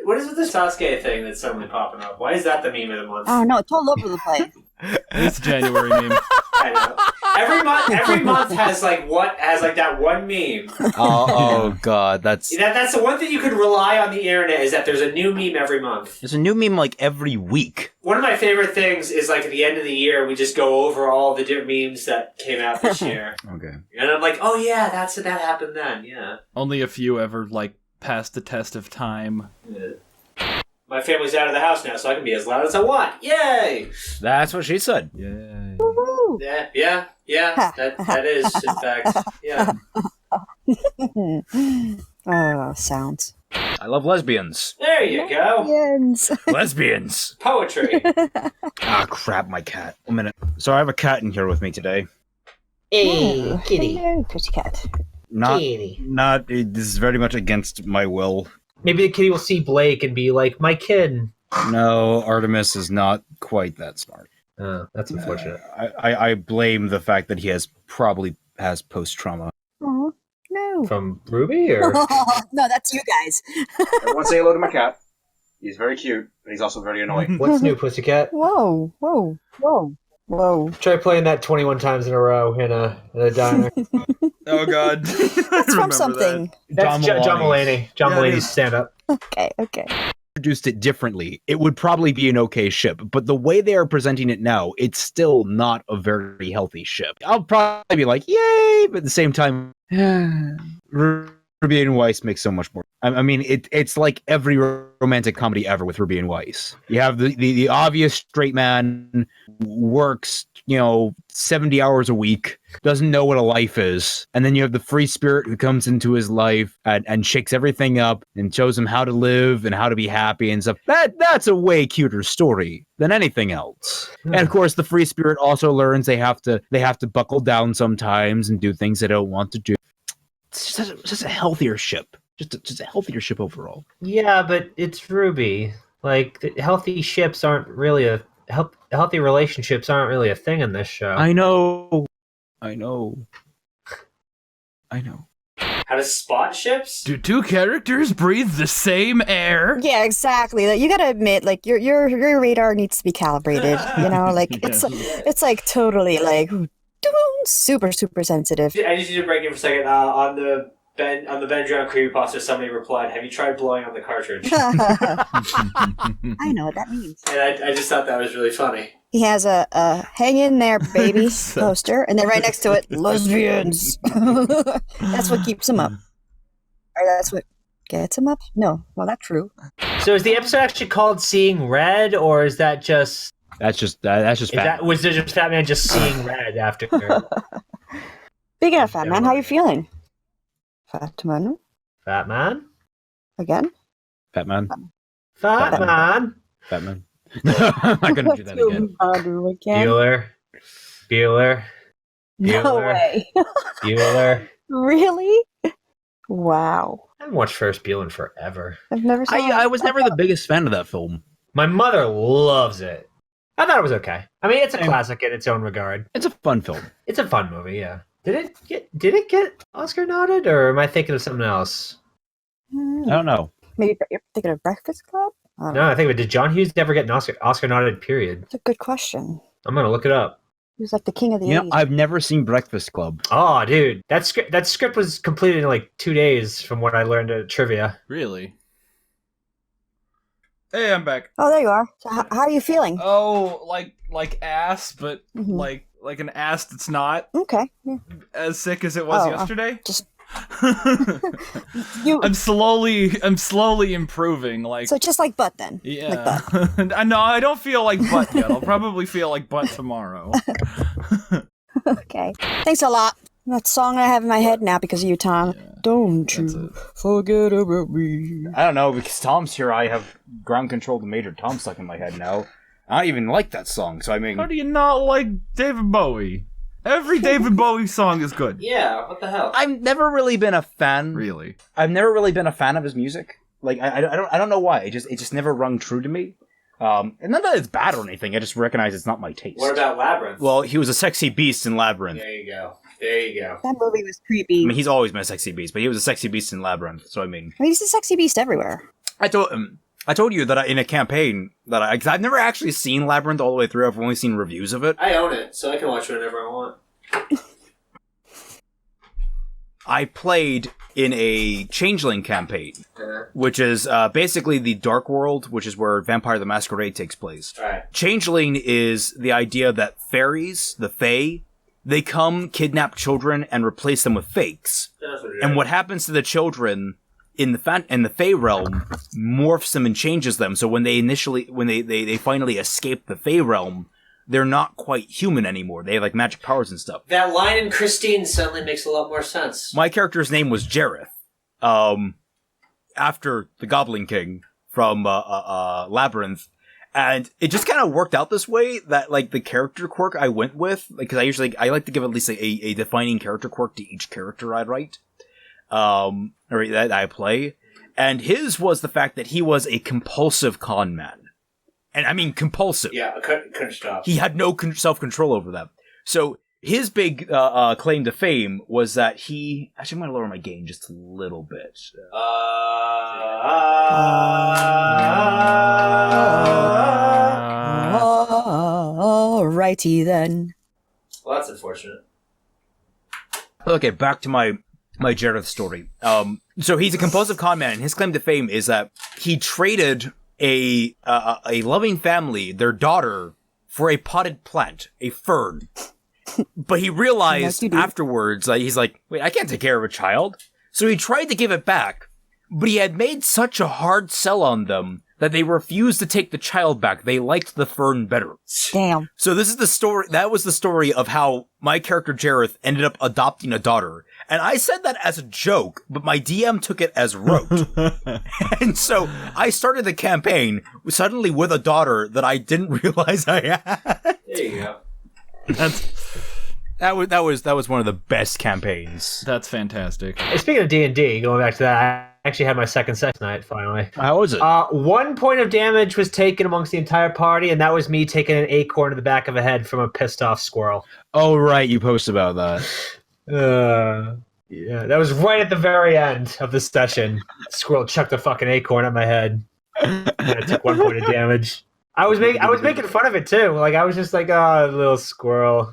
What is with this Sasuke thing that's suddenly popping up? Why is that the meme of the month? Oh no, it's all over the place. It's January meme. I know. Every month has that one meme. Oh god, that's the one thing you could rely on the internet is that there's a new meme every month. there's a new meme like every week. One of my favorite things is like at the end of the year we just go over all the different memes that came out this year. Okay. And I'm like, oh yeah, that happened then, yeah. Only a few ever passed the test of time. Yeah. My family's out of the house now, so I can be as loud as I want. Yay! That's what she said. Yay. Yeah. That is, in fact, yeah. Oh, sounds. I love lesbians. There you go. Yes. Lesbians. Poetry. Ah, crap, my cat. A minute. So I have a cat in here with me today. Hey, kitty. Hello, pussycat. Not. This is very much against my will. Maybe the kitty will see Blake and be like, my kid. No, Artemis is not quite that smart. That's unfortunate. I blame the fact that he probably has post-trauma. Oh, no. From Ruby, or? No, that's you guys. Everyone say hello to my cat. He's very cute, but he's also very annoying. What's new, pussycat? Whoa. Try playing that 21 times in a row in a diner. Oh god. It's from something. That's John Mulaney. John Mulaney's stand-up. Okay. Introduced it differently, it would probably be an okay ship, but the way they are presenting it now, it's still not a very healthy ship. I'll probably be like, yay, but at the same time, Ruby and Weiss makes so much more. I mean, it's like every romantic comedy ever with Ruby and Weiss. You have the obvious straight man, works, 70 hours a week, doesn't know what a life is, and then you have the free spirit who comes into his life and shakes everything up and shows him how to live and how to be happy and stuff. That's a way cuter story than anything else. And of course, the free spirit also learns they have to buckle down sometimes and do things they don't want to do. It's just a healthier ship. Just a healthier ship overall. Yeah, but it's Ruby. Like, healthy ships aren't really healthy relationships aren't really a thing in this show. I know. How to spot ships? Do two characters breathe the same air? Yeah, exactly. Like, you gotta admit, like your radar needs to be calibrated. It's like totally like super sensitive. I just need to break in for a second. On the Ben Drown creepypasta, somebody replied, "Have you tried blowing on the cartridge?" I know what that means. And I just thought that was really funny. He has a "Hang in there, baby" poster, and then right next to it, lesbians. That's what keeps him up, or that's what gets him up. No, well, that's true. So is the episode actually called "Seeing Red," or is that just? That's just Was it just Fat Man just seeing red after? Speaking of Fat Man, how you feeling? Fat Man? Fat Again? Man. Fat Man. Fat Man. I'm not gonna do that again. Bueller. No way. Bueller. Really? Wow. I haven't watched Ferris Bueller in forever. I've never seen I was never the biggest fan of that film. My mother loves it. I thought it was okay. I mean, it's a classic in its own regard. It's a fun film. It's a fun movie, yeah. Did it get Oscar nodded, or am I thinking of something else? I don't know. Maybe you're thinking of Breakfast Club? No, I think did John Hughes never get an Oscar nodded? Period. That's a good question. I'm gonna look it up. He was like the king of the 80s. I've never seen Breakfast Club. Oh, dude, that script was completed in like 2 days, from what I learned at trivia. Really? Hey, I'm back. Oh, there you are. So how are you feeling? Oh, like ass, but like an ass that's not as sick as it was yesterday. I'm slowly improving. So just like butt then. Yeah. Like butt. No, I don't feel like butt yet. I'll probably feel like butt tomorrow. Okay. Thanks a lot. That song I have in my head now because of you, Tom. Yeah, don't you forget about me. I don't know, because Tom's here, I have ground control to Major Tom stuck in my head now. I don't even like that song, so I mean... How do you not like David Bowie? Every David Bowie song is good. Yeah, what the hell? I've never really been a fan. Really? I've never really been a fan of his music. Like, I don't know why. It just never rung true to me. And not that it's bad or anything, I just recognize it's not my taste. What about Labyrinth? Well, he was a sexy beast in Labyrinth. There you go. That movie was creepy. I mean, he's always been a sexy beast, but he was a sexy beast in Labyrinth, so I mean... He's a sexy beast everywhere. I told him, I told you that in a campaign that because I've never actually seen Labyrinth all the way through. I've only seen reviews of it. I own it, so I can watch it whenever I want. I played in a Changeling campaign, which is basically the Dark World, which is where Vampire the Masquerade takes place. Right. Changeling is the idea that fairies, the Fae, they come, kidnap children, and replace them with fakes. And what happens to the children in the Fae realm morphs them and changes them. So when they finally escape the Fae realm, they're not quite human anymore. They have like magic powers and stuff. That line in Christine suddenly makes a lot more sense. My character's name was Jareth, after the Goblin King from Labyrinth. And it just kind of worked out this way that like the character quirk I went with, because I like to give at least a defining character quirk to each character I write, or that I play. And his was the fact that he was a compulsive con man. And I mean compulsive. Yeah, I couldn't stop. He had no self-control over that. So his big claim to fame was that he... Actually, I'm going to lower my gain just a little bit. Alrighty then. Well, that's unfortunate. Okay, back to my Jareth story. So he's a compulsive con man, and his claim to fame is that he traded a loving family, their daughter, for a potted plant, a fern. But he realized afterwards that he's like, wait, I can't take care of a child. So he tried to give it back, but he had made such a hard sell on them that they refused to take the child back. They liked the fern better. Damn. So this is the story. That was the story of how my character Jareth ended up adopting a daughter. And I said that as a joke, but my DM took it as rote. And so I started the campaign suddenly with a daughter that I didn't realize I had. There you go. That was one of the best campaigns. That's fantastic. Hey, speaking of D&D, going back to that, I actually had my second sex night finally. How was it? 1 point of damage was taken amongst the entire party, and that was me taking an acorn to the back of a head from a pissed off squirrel. Oh right, you posted about that. Yeah, that was right at the very end of the session. Squirrel chucked a fucking acorn at my head, and I took 1 point of damage. I was making fun of it too. Like I was just like, oh, little squirrel.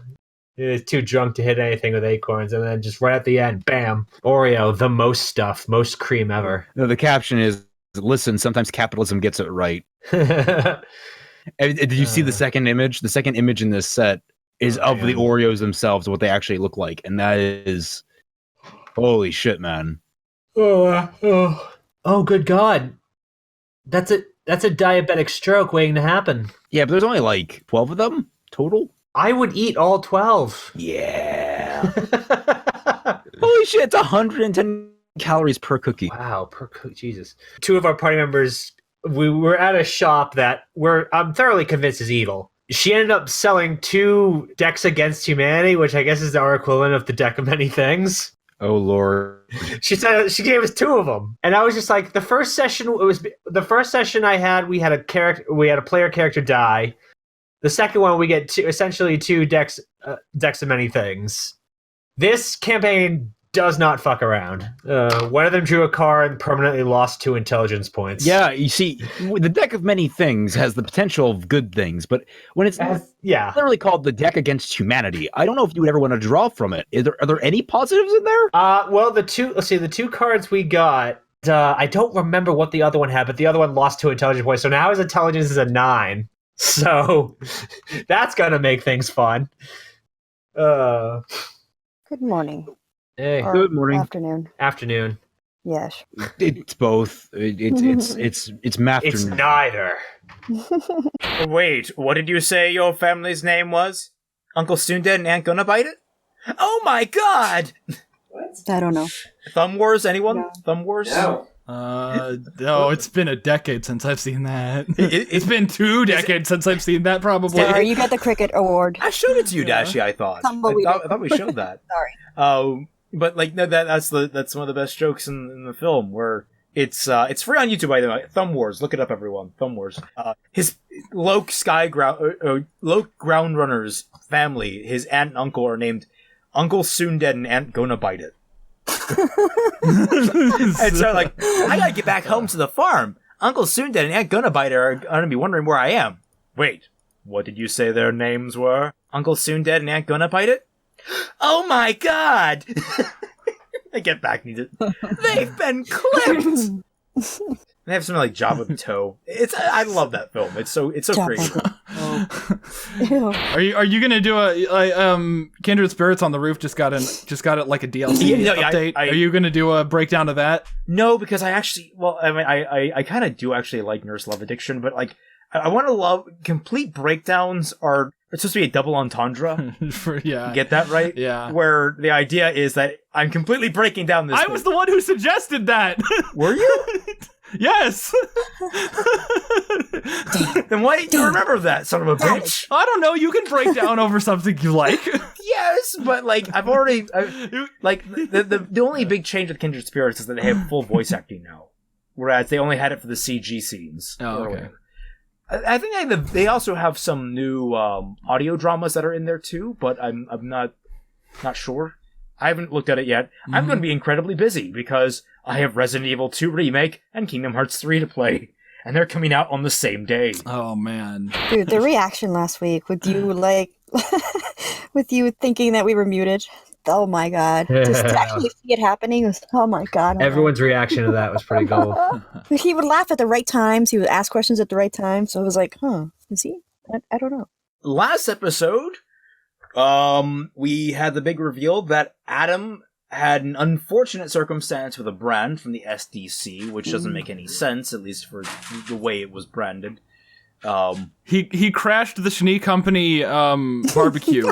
He's too drunk to hit anything with acorns, and then just right at the end, bam, Oreo, the most stuff, most cream ever. No, the caption is, listen, sometimes capitalism gets it right. Did you see the second image? The second image in this set is of the Oreos themselves, what they actually look like, and that is... Holy shit, man. Oh, good God. That's a diabetic stroke waiting to happen. Yeah, but there's only like 12 of them total. I would eat all 12. Yeah. Holy shit, it's 110 calories per cookie. Wow, per cookie, Jesus. 2 of our party members, we were at a shop that I'm thoroughly convinced is evil. She ended up selling 2 decks against humanity, which I guess is our equivalent of the deck of many things. Oh Lord! She said she gave us 2 of them, and I was just like, the first session I had. We had a player character die. The second one, we get essentially 2 decks of many things. This campaign does not fuck around. One of them drew a card and permanently lost 2 intelligence points. Yeah, you see, the deck of many things has the potential of good things, but when it's literally called the deck against humanity, I don't know if you would ever want to draw from it. Are there any positives in there? Well, the 2 cards we got, I don't remember what the other one had, but the other one lost 2 intelligence points, so now his intelligence is a 9. So that's gonna make things fun. Good morning. Hey, good morning. Afternoon. Yes. It's both. It's math. It's neither. Wait, what did you say your family's name was? Uncle Soon Dead and Aunt Gonna Bite It? Oh my God! What? I don't know. Thumb Wars? Anyone? No. Thumb Wars? No. No, it's been a decade since I've seen that. It's been 2 decades since I've seen that, probably. Sorry, you got the cricket award. I showed it to you, Dashie, I thought. I thought we showed that. Sorry. But like no, that's one of the best jokes in the film. Where it's free on YouTube by the way. Thumb Wars, look it up, everyone. Thumb Wars. His Loke Groundrunner's family, his aunt and uncle are named Uncle Soon Dead and Aunt Gonna Bite It. And so like, I gotta get back home to the farm. Uncle Soonded and Aunt Gunabite are gonna be wondering where I am. Wait, what did you say their names were? Uncle Soonded and Aunt Gunabite? Oh my god! I get back. They've been clipped! They have something like Jabba the Toe. I love that film. It's so crazy. Are you gonna do a Kindred Spirits on the Roof just got it like a DLC update? Are you gonna do a breakdown of that? No, because I kind of do actually like Nurse Love Addiction, but like I want to love complete breakdowns are. It's supposed to be a double entendre. Yeah. Get that right? Yeah. Where the idea is that I'm completely breaking down this. I was the one who suggested that. Were you? Yes. Then why do you remember that, son of a bitch? I don't know. You can break down over something you like. Yes, but like I've already like the only big change with Kindred Spirits is that they have full voice acting now, whereas they only had it for the CG scenes. Oh, okay. I think they also have some new audio dramas that are in there too, but I'm not sure. I haven't looked at it yet. Mm-hmm. I'm going to be incredibly busy because I have Resident Evil 2 Remake and Kingdom Hearts 3 to play, and they're coming out on the same day. Oh man, dude, the reaction last week with you with you thinking that we were muted. Oh my god! Just to actually see it happening was oh my god. Everyone's reaction to that was pretty cool. He would laugh at the right times. He would ask questions at the right time. So it was like, is he? I don't know. Last episode, we had the big reveal that Adam had an unfortunate circumstance with a brand from the SDC, which doesn't make any sense, at least for the way it was branded. He crashed the Schnee Company barbecue.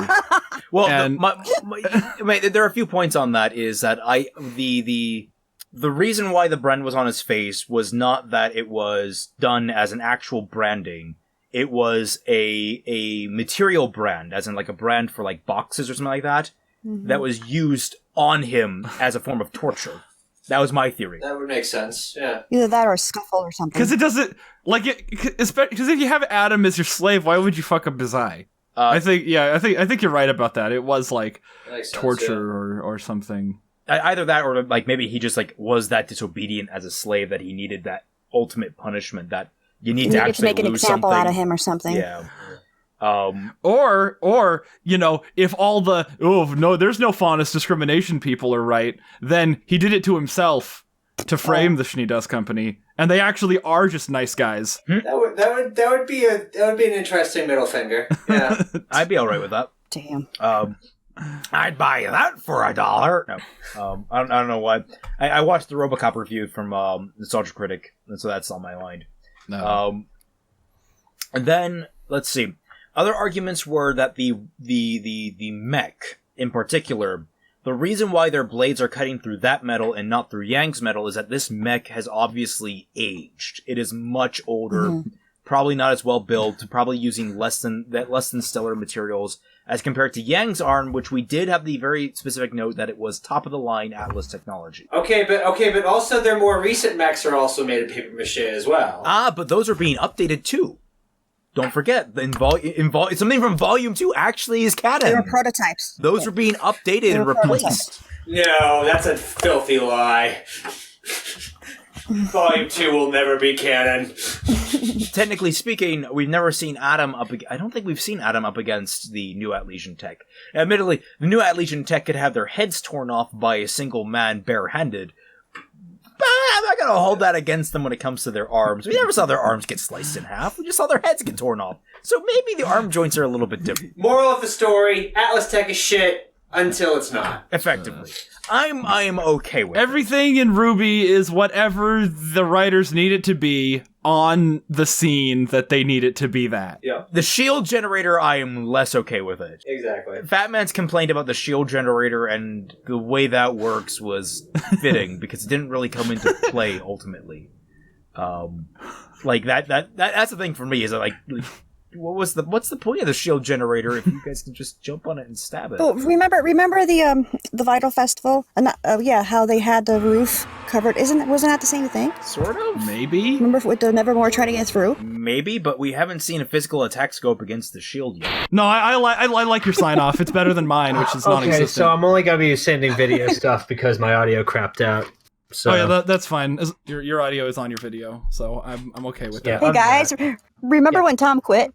Well, and... there are a few points on that. Is that the reason why the brand was on his face was not that it was done as an actual branding. It was a material brand, as in like a brand for like boxes or something like that, that was used on him as a form of torture. That was my theory. That would make sense. Yeah. Either that or a scuffle or something. Because it doesn't like it. Because if you have Adam as your slave, why would you fuck up his eye? I think you're right about that. It was like torture or something. Either that or like maybe he just like was that disobedient as a slave that he needed that ultimate punishment that you need to actually make an example something out of him or something. Yeah. Or if all the there's no faunus discrimination people are right, then he did it to himself to frame the Schnee Dust Company, and they actually are just nice guys. That would be an interesting middle finger. Yeah, I'd be all right with that. Damn. I'd buy you that for $1. No, I don't know why. I watched the RoboCop review from Nostalgia Critic, and so that's on my mind. No. And then let's see. Other arguments were that the mech in particular, the reason why their blades are cutting through that metal and not through Yang's metal is that this mech has obviously aged. It is much older, probably not as well built, probably using less than stellar materials as compared to Yang's arm, which we did have the very specific note that it was top of the line Atlas technology. Okay, but also their more recent mechs are also made of paper mache as well. But those are being updated too. Don't forget, something from Volume 2 actually is canon. They were prototypes. Those are being updated and replaced. No, that's a filthy lie. Volume 2 will never be canon. Technically speaking, we've never seen Adam up. I don't think we've seen Adam up against the new Atlassian tech. Admittedly, the new Atlassian tech could have their heads torn off by a single man barehanded. But I'm not going to hold that against them when it comes to their arms. We never saw their arms get sliced in half. We just saw their heads get torn off. So maybe the arm joints are a little bit different. Moral of the story, Atlas Tech is shit until it's not. Effectively. I'm okay with everything in Ruby is whatever the writers need it to be on the scene that they need it to be that. Yeah. The shield generator, I am less okay with it. Exactly. Fatman's complaint about the shield generator and the way that works was fitting because it didn't really come into play ultimately. Like that's the thing for me is that like what's the point of the shield generator if you guys can just jump on it and stab it? Oh, remember the Vital Festival? How they had the roof covered. Wasn't that the same thing? Sort of. Maybe. Remember with the Nevermore trying to get through? Maybe, but we haven't seen a physical attack scope against the shield yet. No, I like your sign off. It's better than mine, which is non-existent. Okay, so I'm only gonna be sending video stuff because my audio crapped out. So Oh yeah, that's fine. Your audio is on your video, so I'm okay with Yeah. that. Hey guys, remember when Tom quit?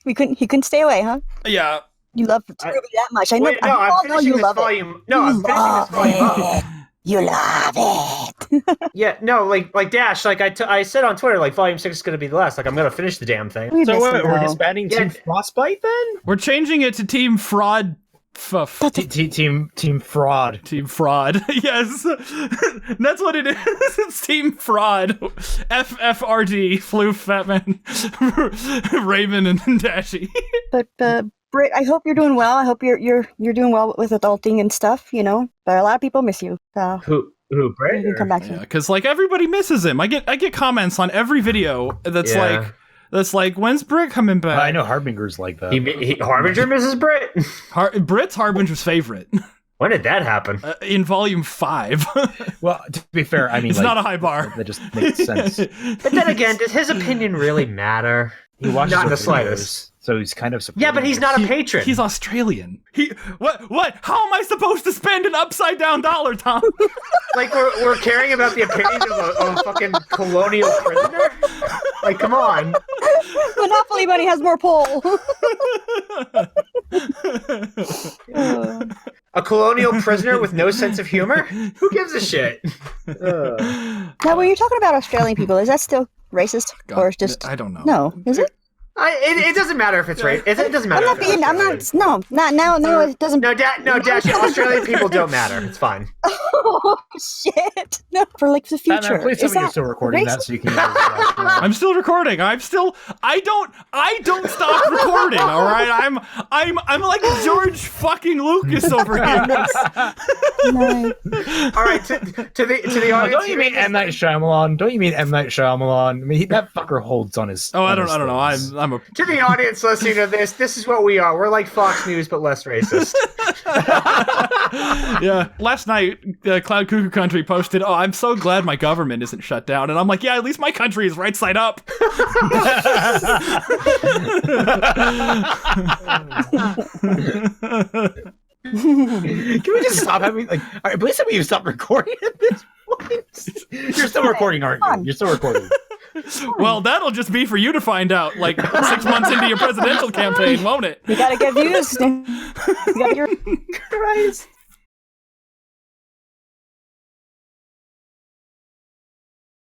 He couldn't stay away, huh? Yeah. You love Ruby that much. I know. Wait, no, I I'm know finishing you this love volume. No, I'm finishing this volume up. You love it. Yeah, no, like Dash, like I said on Twitter, like Volume 6 is going to be the last. Like, I'm going to finish the damn thing. We So miss what, him, we're though. disbanding Yeah. Team Frostbite then? We're changing it to Team Fraud. Team Fraud. Team Fraud. Yes. That's what it is. It's Team Fraud. FFRD. Floof, Fatman, Raven, and Dashy. But Britt, I hope you're doing well. I hope you're doing well with adulting and stuff. You know, but a lot of people miss you. So Who, you Brett? can come back to Yeah, me. because like everybody misses him. I get comments on every video that's like, when's Britt coming back? I know Harbinger's like that. Harbinger misses Brett? Britt's Harbinger's favorite When did that happen? in Volume 5. Well, to be fair, I mean, It's like, not a high bar. That just makes sense. But then again, does his opinion really matter? He watches Not in our the slightest. videos, so he's kind of Yeah, but he's not a patron. He's Australian. What? How am I supposed to spend an upside down dollar, Tom? Like, we're caring about the opinion of a fucking colonial prisoner? Like, come on. Monopoly money has more pull. A colonial prisoner with no sense of humor? Who gives a shit? Now, when you're talking about Australian people, is that still racist, or it's just I don't know. no? Is it? It doesn't matter if it's right. It doesn't matter. I'm not being. I'm not. No, not now. No, it doesn't. No, Dash. Australian people don't matter. It's fine. Oh shit! No, for like the future. Batman, please tell Is me you're that still recording that racist? so you can use this last one. I'm still recording. I don't stop recording. All right. I'm like George fucking Lucas over here. Nice. All right, to the audience. Don't you mean M. Night Shyamalan? Don't you mean M. Night Shyamalan? I mean, that fucker holds on his... Oh, I on don't his know. things. I'm a To the audience listening to this is what we are. We're like Fox News, but less racist. yeah. Last night, Cloud Cuckoo Country posted, "Oh, I'm so glad my government isn't shut down," and I'm like, "Yeah, at least my country is right side up." Can we just stop having, like... All right, please tell me you stop recording at this point. You're still recording, aren't you? You're still recording. Well, that'll just be for you to find out, like 6 months into your presidential campaign, won't it? You gotta get views. You gotta get... Christ.